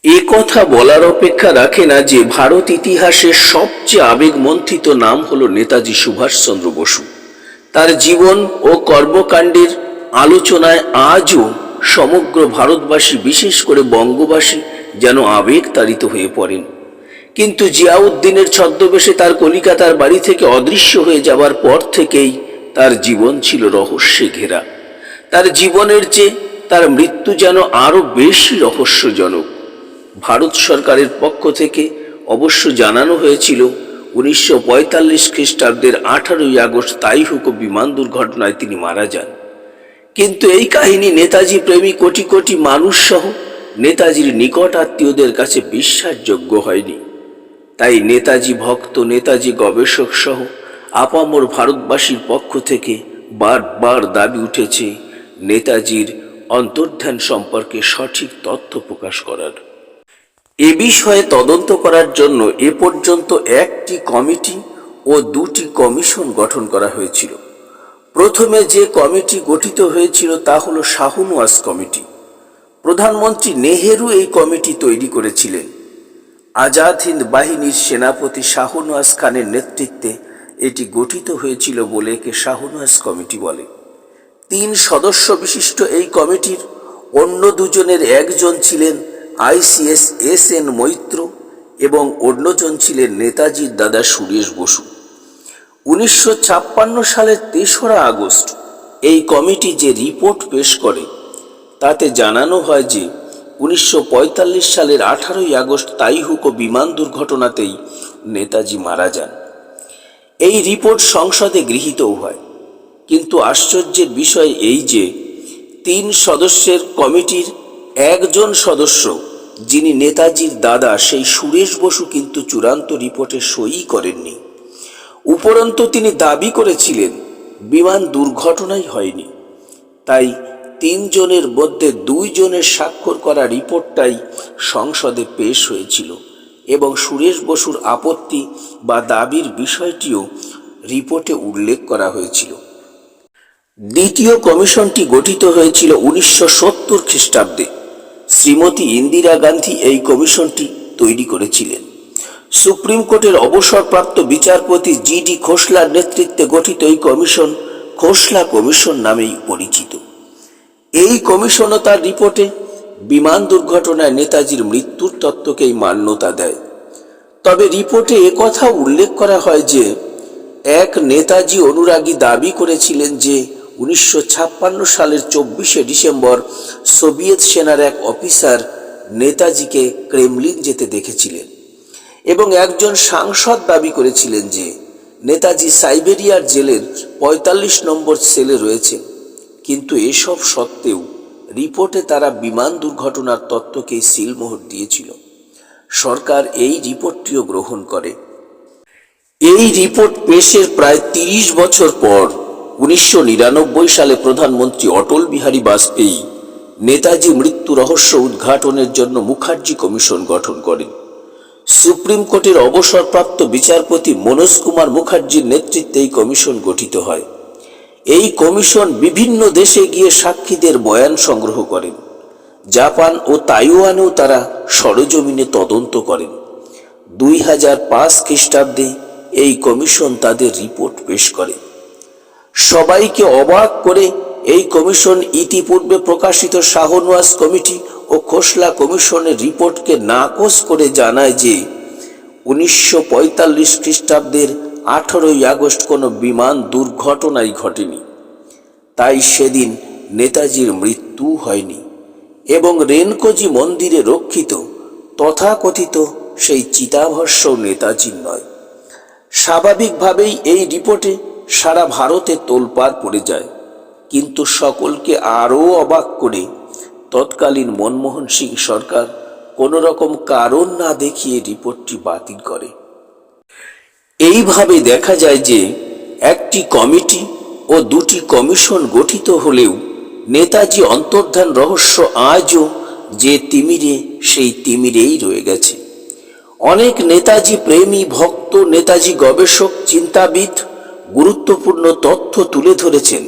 এ কথা বলার অপেক্ষা রাখে না যে ভারত ইতিহাসের সবচেয়ে আবেগমন্থিত নাম হলো নেতাজি সুভাষচন্দ্র বসু। তার জীবন ও কর্মকাণ্ডের আলোচনায় আজও সমগ্র ভারতবাসী, বিশেষ করে বঙ্গবাসী যেন আবেগতাড়িত হয়ে পড়েন। কিন্তু জিয়াউদ্দিনের ছদ্মবেশে তার কলিকাতার বাড়ি থেকে অদৃশ্য হয়ে যাবার পর থেকেই তার জীবন ছিল রহস্যে ঘেরা। তার জীবনের চেয়ে তার মৃত্যু যেন আরো বেশি রহস্যজনক। ভারত সরকারের পক্ষ থেকে অবশ্য জানানো হয়েছিল 1945 খ্রিস্টাব্দের 18ই আগস্ট তাইহুকো বিমান দুর্ঘটনায় তিনি মারা যান। কিন্তু এই কাহিনী নেতাজি প্রেমী কোটি কোটি মানুষ সহ নেতাজির নিকট আত্মীয়দের কাছে বিশ্বাসযোগ্য হয়নি। তাই নেতাজি ভক্ত, নেতাজি গবেষক সহ আপামর ভারতবাসীর পক্ষ থেকে বারবার দাবি উঠেছে নেতাজির অন্তর্ধান সম্পর্কে সঠিক তথ্য প্রকাশ করার। এ বিষয়ে তদন্ত করার জন্য এ পর্যন্ত একটি কমিটি ও দুটি কমিশন গঠন করা হয়েছিল। প্রথমে যে কমিটি গঠিত হয়েছিল তা হল শাহনওয়াজ কমিটি। প্রধানমন্ত্রী নেহেরু এই কমিটি তৈরি করেছিলেন। আজাদ হিন্দ বাহিনীর সেনাপতি শাহনওয়াজ খানের নেতৃত্বে এটি গঠিত হয়েছিল বলে একে শাহনওয়াজ কমিটি বলে। 3 সদস্য বিশিষ্ট এই কমিটির অন্য দুজনের একজন ছিলেন ICS SN মৈত্র এবং অন্যজন ছিলেন নেতাজির দাদা সুরেশ বসু। 1956 সালের 3রা আগস্ট এই কমিটি যে রিপোর্ট পেশ করে তাতে জানানো হয় যে 1945 সালের 18ই আগস্ট তাইহুকো বিমান দুর্ঘটনাতেই নেতাজি মারা যান। এই রিপোর্ট সংসদে গৃহীতও হয়। কিন্তু আশ্চর্যের বিষয় এই যে 3 সদস্যের কমিটির একজন সদস্য, যিনি নেতাজির দাদা, সেই সুরেশ বসু কিন্তু চূড়ান্ত রিপোর্টে সই করেননি। উপরন্তু তিনি দাবি করেছিলেন বিমান দুর্ঘটনাই হয়নি। তাই 3 জনের মধ্যে 2 জনের স্বাক্ষর করা রিপোর্টটাই সংসদে পেশ হয়েছিল এবং সুরেশ বসুর আপত্তি বা দাবির বিষয়টিও রিপোর্টে উল্লেখ করা হয়েছিল। দ্বিতীয় কমিশনটি গঠিত হয়েছিল 1970 খ্রিস্টাব্দে। শ্রীমতী ইন্দিরা গান্ধী এই কমিশনটি তৈরি করেছিলেন। সুপ্রিম কোর্টের অবসরপ্রাপ্ত বিচারপতি GD খোসলার নেতৃত্বে গঠিত এই কমিশন খোসলা কমিশন নামেই পরিচিত। এই কমিশনও তার রিপোর্টে বিমান দুর্ঘটনায় নেতাজির মৃত্যুর তত্ত্বকেই মান্যতা দেয়। তবে রিপোর্টে একথা উল্লেখ করা হয় যে এক নেতাজি অনুরাগী দাবি করেছিলেন যে 1956 সালের 24শে ডিসেম্বর সোভিয়েত সেনার এক অফিসার নেতাজিকে ক্রেমলিন যেতে দেখেছিলেন এবং একজন সাংসদ দাবি করেছিলেন যে নেতাজি সাইবেরিয়ার জেলের 45 নম্বর সেলে রয়েছেন। কিন্তু এসব সত্ত্বেও রিপোর্টে তারা বিমান দুর্ঘটনার তত্ত্বকেই সিলমোহর দিয়েছিল। সরকার এই রিপোর্টটিও গ্রহণ করে। এই রিপোর্ট পেশের প্রায় 30 বছর পর 1999 সালে প্রধানমন্ত্রী অটল বিহারী বাজপেয়ী নেতাজি মৃত্যু রহস্য উদ্ঘাটনের জন্য মুখার্জি কমিশন গঠন করেন। সুপ্রিম কোর্টের অবসরপ্রাপ্ত বিচারপতি মনোজ কুমার মুখার্জির নেতৃত্বে এই কমিশন গঠিত হয়। এই কমিশন বিভিন্ন দেশে গিয়ে সাক্ষীদের বয়ান সংগ্রহ করেন। জাপান ও তাইওয়ানেও তারা সরজমিনে তদন্ত করেন। 2005 খ্রিস্টাব্দে এই কমিশন তাদের রিপোর্ট পেশ করে। সবাইকে অবাক করে এই কমিশন ইতিপূর্বে প্রকাশিত শাহনওয়াজ কমিটি ও খোসলা কমিশনের রিপোর্টকে নাকচ করে জানায় যে 1945 খ্রিস্টাব্দের 18ই আগস্ট কোনো বিমান দুর্ঘটনাই ঘটেনি। তাই সেদিন নেতাজির মৃত্যু হয়নি এবং রেনকোজি মন্দিরে রক্ষিত তথাকথিত সেই চিতাভস্য নেতাজির নয়। স্বাভাবিকভাবেই এই রিপোর্টে সারা ভারতে তোলপাড় পড়ে যায়। কিন্তু সকলকে আরও অবাক করে তৎকালীন মনমোহন সিং সরকার কোনো রকম কারণ না দেখিয়ে রিপোর্টটি বাতিল করে। এইভাবে দেখা যায় যে একটি কমিটি ও দুটি কমিশন গঠিত হলেও নেতাজি অন্তর্ধান রহস্য আজও যে তিমিরে সেই তিমিরেই রয়ে গেছে। অনেক নেতাজি প্রেমী, ভক্ত, নেতাজি গবেষক, চিন্তাবিদ গুরুত্বপূর্ণ তথ্য তুলে ধরেছেন,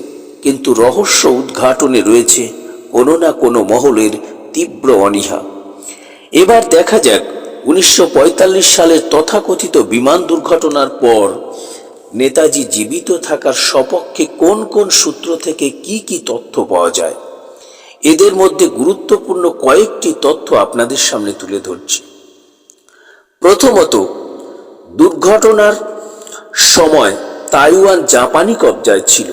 কিন্তু রহস্য উদ্ঘাটনে রয়েছে কোনো না কোনো মহলের তীব্র অনীহা। এবার দেখা যাক 1945 সালের তথাকথিত বিমান দুর্ঘটনার পর নেতাজি জীবিত থাকার সপক্ষে কোন কোন সূত্র থেকে কি কি তথ্য পাওয়া যায়। এদের মধ্যে গুরুত্বপূর্ণ কয়েকটি তথ্য আপনাদের সামনে তুলে ধরছি। প্রথমত, দুর্ঘটনার সময় তাইওয়ান জাপানি কবজায় ছিল,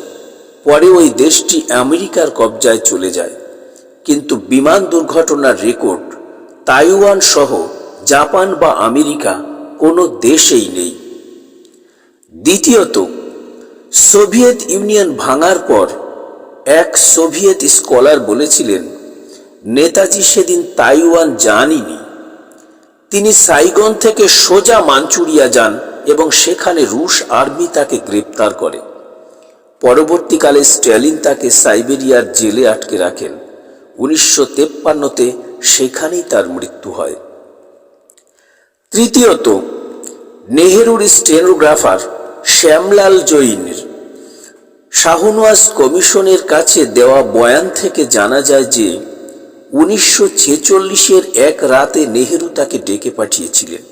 পরে ওই দেশটি আমেরিকার কবজায় চলে যায়। কিন্তু বিমান দুর্ঘটনার রেকর্ড তাইওয়ান সহ জাপান বা আমেরিকা কোনো দেশেই নেই। দ্বিতীয়ত, সোভিয়েত ইউনিয়ন ভাঙার পর এক সোভিয়েত স্কলার বলেছিলেন নেতাজি সেদিন তাইওয়ান যানইনি। তিনি সাইগন থেকে সোজা মাঞ্চুরিয়া যান এবং সেখানে রুশ আর্মি তাকে গ্রেপ্তার করে। পরবর্তীকালে স্ট্যালিন তাকে সাইবেরিয়ার জেলে আটকে রাখেন। 1953-তে সেখানেই তার মৃত্যু হয়। তৃতীয়ত, নেহেরুর স্টেনোগ্রাফার শ্যামলাল জৈনের শাহনওয়াজ কমিশনের কাছে দেওয়া বয়ান থেকে জানা যায় যে 1946-এর এক রাতে নেহেরু তাকে ডেকে পাঠিয়েছিলেন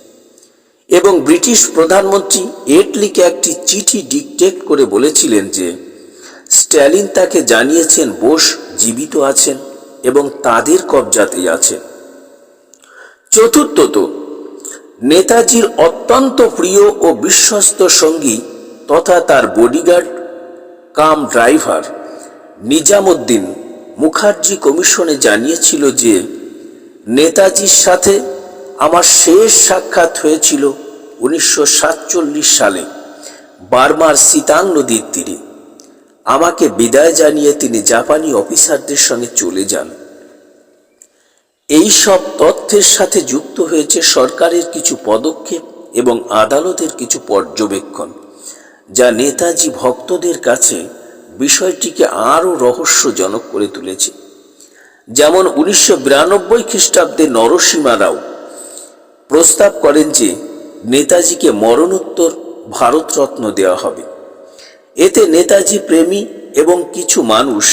এবং ব্রিটিশ প্রধানমন্ত্রী এটলিকে একটি চিঠি ডিকটেট করে বলেছিলেন যে স্ট্যালিন তাকে জানিয়েছেন বোস জীবিত আছেন এবং তাদের কবজাতেই আছেন। চতুর্থত, নেতাজির অত্যন্ত প্রিয় ও বিশ্বস্ত সঙ্গী তথা তার bodyguard cum driver Nizamuddin Mukherjee কমিশনে জানিয়েছিল যে নেতাজির সাথে আমার শেষ সাক্ষাৎ হয়েছিল 1947 সালে বার্মার সিতাং নদীর তীরে। আমাকে বিদায় জানিয়ে তিনি জাপানি অফিসারদের সঙ্গে চলে যান। এই সব তথ্যের সাথে যুক্ত হয়েছে সরকারের কিছু পদক্ষেপ এবং আদালতের কিছু পর্যবেক্ষণ, যা নেতাজি ভক্তদের কাছে বিষয়টিকে আরও রহস্যজনক করে তুলেছে। যেমন 1992 খ্রিস্টাব্দে নরসিমা রাও প্রস্তাব করেন যে নেতাজিকে মরণোত্তর ভারতরত্ন দেওয়া হবে। এতে নেতাজি প্রেমী এবং কিছু মানুষ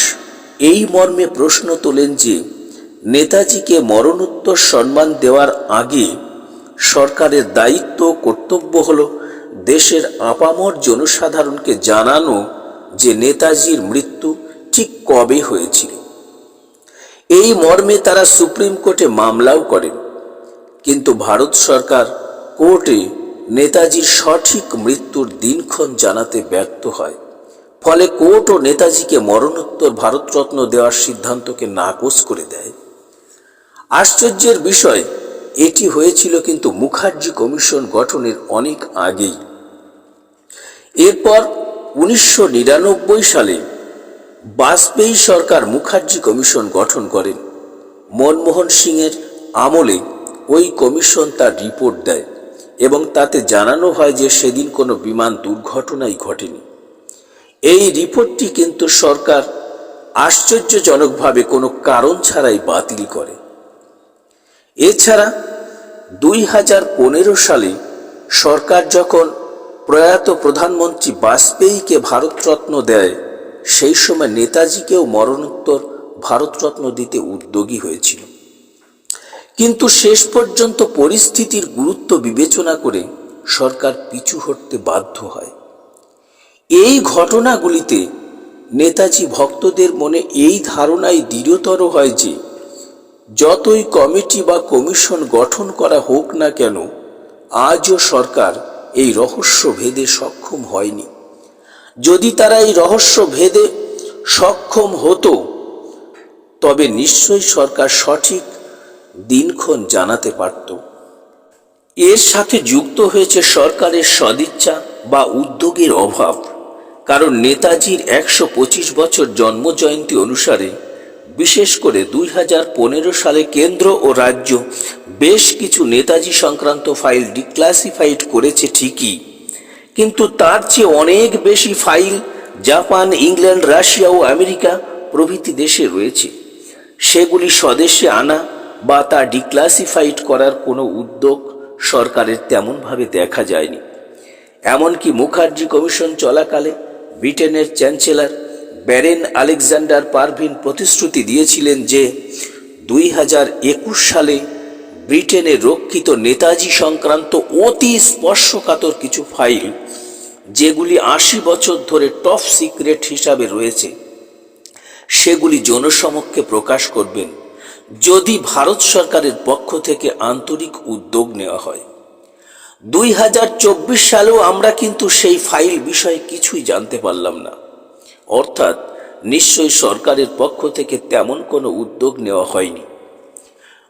এই মর্মে প্রশ্ন তোলেন যে নেতাজিকে মরণোত্তর সম্মান দেওয়ার আগে সরকারের দায়িত্ব কর্তব্য হল দেশের আপামর জনসাধারণকে জানানো যে নেতাজির মৃত্যু ঠিক কবে হয়েছিল। এই মর্মে তারা সুপ্রিম কোর্টে মামলাও করেন, কিন্তু ভারত সরকার কোর্টে নেতাজির সঠিক মৃত্যুর দিনক্ষণ জানাতে ব্যর্থ হয়। ফলে কোর্টও নেতাজিকে মরণোত্তর ভারতরত্ন দেওয়ার সিদ্ধান্তকে নাকচ করে দেয়। আশ্চর্যের বিষয়, এটি হয়েছিল কিন্তু মুখার্জি কমিশন গঠনের অনেক আগেই। এরপর 1999 সালে বাজপেয়ী সরকার মুখার্জি কমিশন গঠন করেন। মনমোহন সিংয়ের আমলে ওই কমিশন তার রিপোর্ট দেয় এবং তাতে জানানো হয় যে সেদিন কোনো বিমান দুর্ঘটনাই ঘটেনি। এই রিপোর্টটি কিন্তু সরকার আশ্চর্যজনকভাবে কোনো কারণ ছাড়াই বাতিল করে। এছাড়া 2015 সালে সরকার যখন প্রয়াত প্রধানমন্ত্রী বাজপেয়ীকে ভারতরত্ন দেয়, সেই সময় নেতাজিকেও মরণোত্তর ভারতরত্ন দিতে উদ্যোগী হয়েছিল। কিন্তু শেষ পর্যন্ত পরিস্থিতির গুরুত্ব বিবেচনা করে সরকার পিছু হটতে বাধ্য হয়। এই ঘটনাগুলিতে নেতাজি ভক্তদের মনে এই ধারণাই দৃঢ়তর হয় যে যতই কমিটি বা কমিশন গঠন করা হোক না কেন, আজও সরকার এই রহস্য ভেদে সক্ষম হয়নি। যদি তারা এই রহস্য ভেদে সক্ষম হতো তবে নিশ্চয়ই সরকার সঠিক দিনক্ষণ জানাতে পারত। এর সাথে যুক্ত হয়েছে সরকারের সদিচ্ছা বা উদ্যোগের অভাব। কারণ নেতাজির 125 বছর জন্মজয়ন্তী অনুসারে বিশেষ করে 2015 সালে কেন্দ্র ও রাজ্য বেশ কিছু নেতাজি সংক্রান্ত ফাইল ডিক্লাসিফাইড করেছে ঠিকই, কিন্তু তার চেয়ে অনেক বেশি ফাইল জাপান, ইংল্যান্ড, রাশিয়া ও আমেরিকা প্রভৃতি দেশে রয়েছে। সেগুলি স্বদেশে আনা বা তা ডিক্লাসিফাইড করার কোনো উদ্যোগ সরকারের তেমনভাবে দেখা যায়নি। এমনকি মুখার্জি কমিশন চলাকালে ব্রিটেনের চ্যান্সেলর ব্যারেন আলেকজান্ডার পারভিন প্রতিশ্রুতি দিয়েছিলেন যে 2021 সালে ব্রিটেনে রক্ষিত নেতাজি সংক্রান্ত অতি স্পর্শকাতর কিছু ফাইল, যেগুলি ৮০ বছর ধরে টপ সিক্রেট হিসাবে রয়েছে, সেগুলি জনসমক্ষে প্রকাশ করবেন যদি ভারত সরকারের পক্ষ থেকে আন্তরিক উদ্যোগ নেওয়া হয়। 2024 সালেও আমরা কিন্তু সেই ফাইল বিষয়ে কিছুই জানতে পারলাম না, অর্থাৎ নিশ্চয়ই সরকারের পক্ষ থেকে তেমন কোনো উদ্যোগ নেওয়া হয়নি।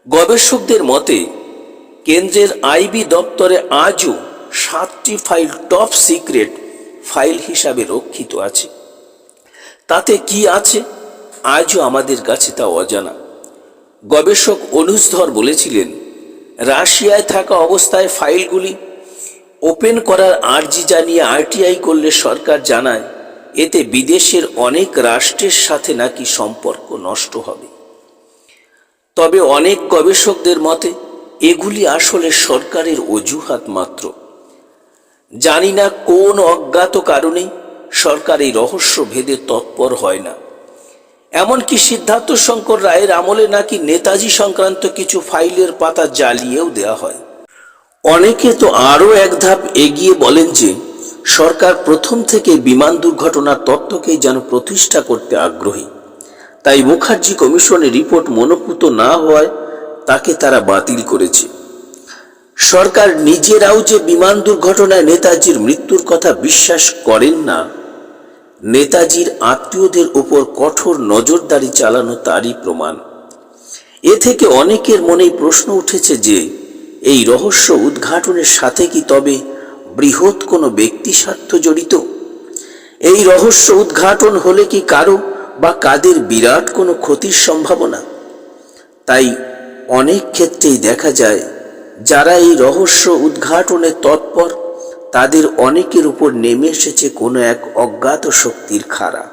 গবেষকদের মতে কেন্দ্রের আইবি দপ্তরে আজও 7টি ফাইল টপ সিক্রেট ফাইল হিসাবে রক্ষিত আছে। তাতে কি আছে আজও আমাদের কাছে তা অজানা। গবেষক অনুজধর বলেছিলেন, রাশিয়ায় থাকা অবস্থায় ফাইলগুলি ওপেন করার আর্জি জানিয়ে আরটিআই করলে সরকার জানায় এতে বিদেশের অনেক রাষ্ট্রের সাথে নাকি সম্পর্ক নষ্ট হবে। তবে অনেক গবেষকদের মতে এগুলি আসলে সরকারের অজুহাত মাত্র। জানি না কোন অজ্ঞাত কারণে সরকার এই রহস্য ভেদে তৎপর হয় না। এমনকি সিদ্ধার্থ শঙ্কর রায়ের আমলে নাকি নেতাজি সংক্রান্ত কিছু ফাইলের পাতা জ্বালিয়েও দেওয়া হয়। অনেকে তো আরও এক ধাপ এগিয়ে বলেন যে সরকার প্রথম থেকে বিমান দুর্ঘটনার তত্ত্বকেই যেন প্রতিষ্ঠা করতে আগ্রহী, তাই মুখার্জি কমিশনের রিপোর্ট মনোপুত না হওয়ায় তাকে তারা বাতিল করেছে। সরকার নিজেরাও যে বিমান দুর্ঘটনায় নেতাজির মৃত্যুর কথা বিশ্বাস করেন না, নেতাজির আত্মীয়দের উপর কঠোর নজরদারি চালানো তারই প্রমাণ। এ থেকে অনেকের মনেই প্রশ্ন উঠেছে যে এই রহস্য উদ্ঘাটনের সাথে কি তবে বৃহৎ কোনো ব্যক্তি স্বার্থ জড়িত? এই রহস্য উদ্ঘাটন হলে কি কারো বা কাদের বিরাট কোনো ক্ষতির সম্ভাবনা? তাই অনেক ক্ষেত্রেই দেখা যায় যারা এই রহস্য উদ্ঘাটনে তৎপর তাদের অনেকের উপর নেমে এসেছে কোনো এক অজ্ঞাত শক্তির খাড়া।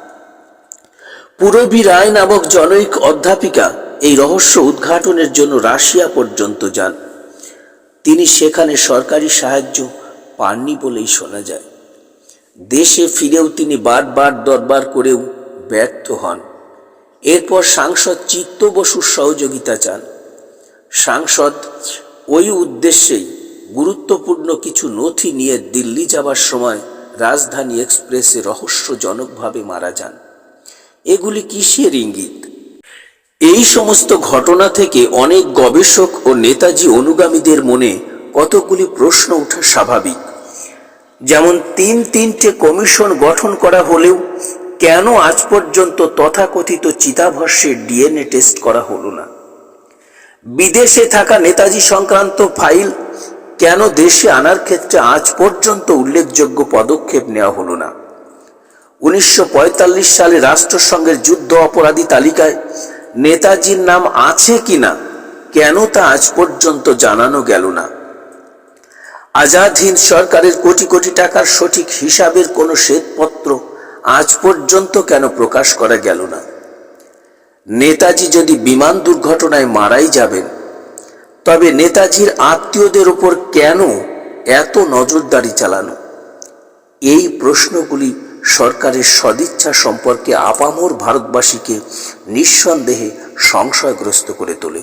পূরবী রায় নামক জনৈক অধ্যাপিকা এই রহস্য উদ্ঘাটনের জন্য রাশিয়া পর্যন্ত যান। তিনি সেখানে সরকারি সাহায্য পাননি বলেই শোনা যায়। দেশে ফিরেও তিনি বারবার দরবার করেও ব্যর্থ হন। এরপর সাংসদ চিত্ত বসুর সহযোগিতা চান। সাংসদ ওই উদ্দেশ্যেই গুরুত্বপূর্ণ কিছু নথি নিয়ে দিল্লি যাবার সময় রাজধানী এক্সপ্রেসে রহস্যজনকভাবে মারা যান। এগুলি কিসের ইঙ্গিত? এই সমস্ত ঘটনা থেকে অনেক গবেষক ও নেতাজি অনুগামীদের মনে কতগুলি প্রশ্ন ওঠা স্বাভাবিক। যেমন তিনটে কমিশন গঠন করা হলেও কেন আজ পর্যন্ত তথাকথিত চিতাভস্যের ডিএনএ টেস্ট করা হলো না? বিদেশে থাকা নেতাজি সংক্রান্ত ফাইল কেন দেশে আনার ক্ষেত্রে আজ পর্যন্ত উল্লেখযোগ্য পদক্ষেপ নেওয়া হলো না? 1945 সালে রাষ্ট্রসংঘের যুদ্ধ অপরাধী তালিকায় নেতাজির নাম আছে কিনা কেন তা আজ পর্যন্ত জানানো গেল না? আজাদ হিন্দ সরকারের কোটি কোটি টাকার সঠিক হিসাবের কোনো শ্বেতপত্র আজ পর্যন্ত কেন প্রকাশ করা গেল না? নেতাজি যদি বিমান দুর্ঘটনায় মারাই যাবেন, তবে নেতাজির আত্মীয়দের উপর কেন এত নজরদারি চালানো? এই প্রশ্নগুলি সরকারের সদিচ্ছা সম্পর্কে আপামর ভারতবাসীকে নিঃসন্দেহে সংশয়গ্রস্ত করে তোলে।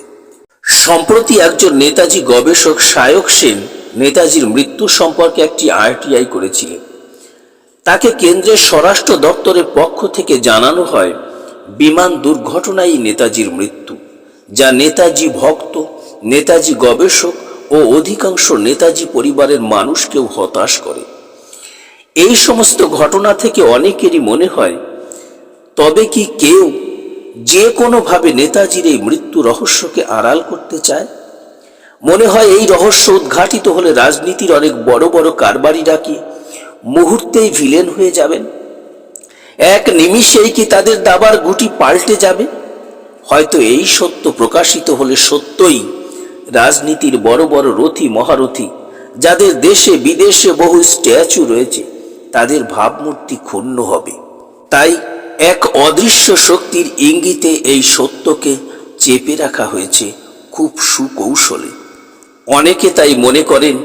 সম্প্রতি একজন নেতাজি গবেষক সায়ক সেন নেতাজির মৃত্যু সম্পর্কে একটি আরটিআই করেছিলেন। তাকে কেন্দ্রের স্বরাষ্ট্র দপ্তরের পক্ষ থেকে জানানো হয় বিমান দুর্ঘটনায় নেতাজির মৃত্যু, যা নেতাজি ভক্ত, নেতাজি গবেষক ও অধিকাংশ নেতাজি পরিবারের মানুষকেও হতাশ করে। এই সমস্ত ঘটনা থেকে অনেকেরই মনে হয়, তবে কি কেউ যে কোনোভাবে নেতাজির এই মৃত্যু রহস্যকে আড়াল করতে চায়? মনে হয় এই রহস্য উদ্ঘাটিত হলে রাজনীতির অনেক বড় বড় কারবারিরা কি মুহূর্তেই ভিলেন হয়ে যাবেন? এক নিমিষেই কি তাদের দাবার গুটি পাল্টে যাবে? হয়তো এই সত্য প্রকাশিত হলে সত্যই রাজনীতির বড় বড় রথী মহারথী, যাদের দেশে বিদেশে বহু স্ট্যাচু রয়েছে, তাদের ভাবমূর্তি ক্ষুণ্ণ হবে। তাই এক অদৃশ্য শক্তির ইঙ্গিতে এই সত্যকে চেপে রাখা হয়েছে খুব সুকৌশলে। অনেকে তাই মনে করেন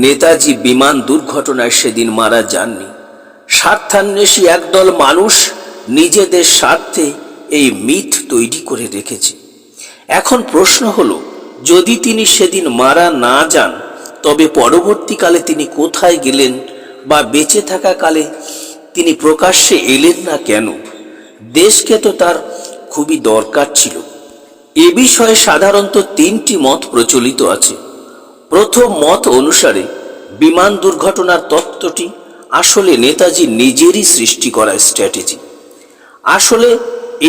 নেতাজি বিমান দুর্ঘটনায় সেদিন মারা যাননি। স্বার্থান্বেষী একদল মানুষ নিজেদের স্বার্থে এই মিথ তৈরি করে রেখেছে। এখন প্রশ্ন হলো, যদি তিনি সেদিন মারা না যান তবে পরবর্তীকালে তিনি কোথায় গেলেন বা বেঁচে থাকাকালে তিনি প্রকাশ্যে এলেন না কেন? দেশকে তো তার খুবই দরকার ছিল। এ বিষয়ে সাধারণত তিনটি মত প্রচলিত আছে। প্রথম মত অনুসারে বিমান দুর্ঘটনার তত্ত্বটি আসলে নেতাজি নিজেরই সৃষ্টি করা স্ট্র্যাটেজি। আসলে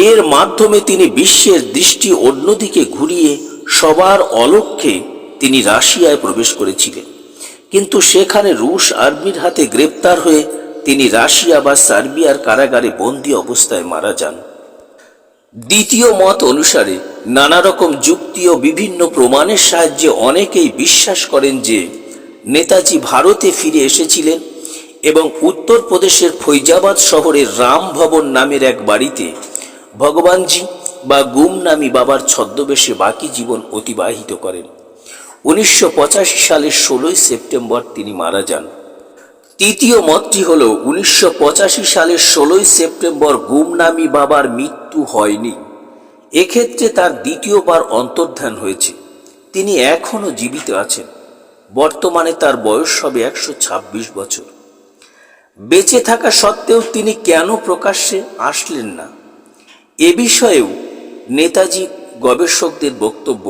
এর মাধ্যমে তিনি বিশ্বের দৃষ্টি অন্যদিকে ঘুরিয়ে সবার অলক্ষ্যে তিনি রাশিয়ায় প্রবেশ করেছিলেন, কিন্তু সেখানে রুশ আর্মির হাতে গ্রেপ্তার হয়ে তিনি রাশিয়া বা সার্বিয়ার কারাগারে বন্দী অবস্থায় মারা যান। দ্বিতীয় মত অনুসারে নানা রকম যুক্তি ও বিভিন্ন প্রমাণের সাহায্যে অনেকেই বিশ্বাস করেন যে নেতাজি ভারতে ফিরে এসেছিলেন এবং উত্তরপ্রদেশের ফৈজাবাদ শহরের রাম ভবন নামের এক বাড়িতে ভগবানজি বা গুমনামী বাবার ছদ্মবেশে বাকি জীবন অতিবাহিত করেন। 1985 সালের 16 সেপ্টেম্বর তিনি মারা যান। তৃতীয় মতটি হল 1985 সালের 16 সেপ্টেম্বর গুমনামী বাবার মৃত্যু হয়নি। এক্ষেত্রে তার দ্বিতীয়বার অন্তর্ধান হয়েছে। তিনি এখনও জীবিত আছেন। বর্তমানে তার বয়স হবে 126 বছর। বেঁচে থাকা সত্ত্বেও তিনি কেন প্রকাশ্যে আসলেন না, এ বিষয়েও নেতাজি গবেষকদের বক্তব্য,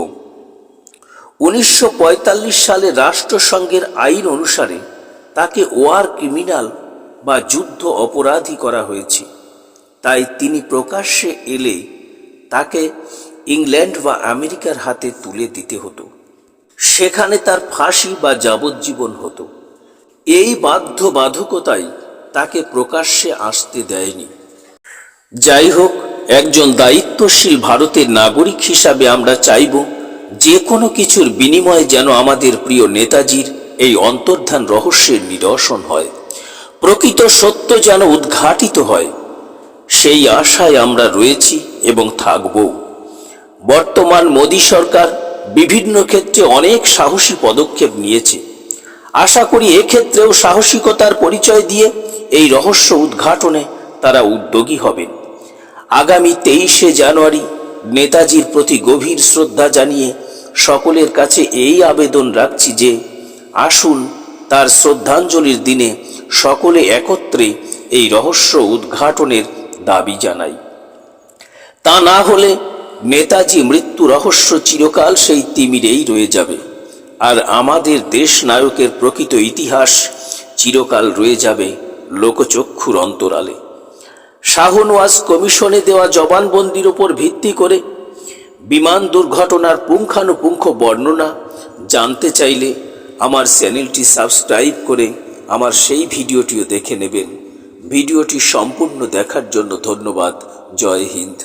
1945 সালে রাষ্ট্রসংঘের আইন অনুসারে তাকে ওয়ার ক্রিমিনাল বা যুদ্ধ অপরাধী করা হয়েছে। তাই তিনি প্রকাশ্যে এলে তাকে ইংল্যান্ড বা আমেরিকার হাতে তুলে দিতে হতো। সেখানে তার ফাঁসি বা যাবজ্জীবন হতো। এই বাধ্যবাধকতাই তাকে প্রকাশ্যে আসতে দেয়নি। যাই হোক, একজন দায়িত্বশীল ভারতের নাগরিক হিসাবে আমরা চাইব যে কোনো কিছুর বিনিময়ে যেন আমাদের প্রিয় নেতাজির এই অন্তর্ধান রহস্যের নিরসন হয়, প্রকৃত সত্য যেন উদ্ঘাটিত হয়। সেই আশায় আমরা রয়েছি এবং থাকব। বর্তমান মোদী সরকার বিভিন্ন ক্ষেত্রে অনেক সাহসী পদক্ষেপ নিয়েছে। আশা করি এক্ষেত্রেও সাহসিকতার পরিচয় দিয়ে এই রহস্য উদ্ঘাটনে তারা উদ্যোগী হবেন। আগামী 23শে জানুয়ারি নেতাজির প্রতি গভীর শ্রদ্ধা জানিয়ে সকলের কাছে এই আবেদন রাখছি যে আসুন তার শ্রদ্ধাঞ্জলির দিনে সকলে একত্রে এই রহস্য উদ্ঘাটনের দাবি জানাই। তা না হলে নেতাজি মৃত্যু রহস্য চিরকাল সেই তিমিরেই রয়ে যাবে, আর আমাদের দেশ নায়কের প্রকৃত ইতিহাস চিরকাল রয়ে যাবে লোকচক্ষুর অন্তরালে। শাহনওয়াজ কমিশনে দেওয়া জবানবন্দির উপর ভিত্তি করে বিমান দুর্ঘটনার পুঙ্খানুপুঙ্খ বর্ণনা জানতে চাইলে আমার চ্যানেলটি সাবস্ক্রাইব করে আমার সেই ভিডিওটিও দেখে নেবেন। ভিডিওটি সম্পূর্ণ দেখার জন্য ধন্যবাদ। জয় হিন্দ।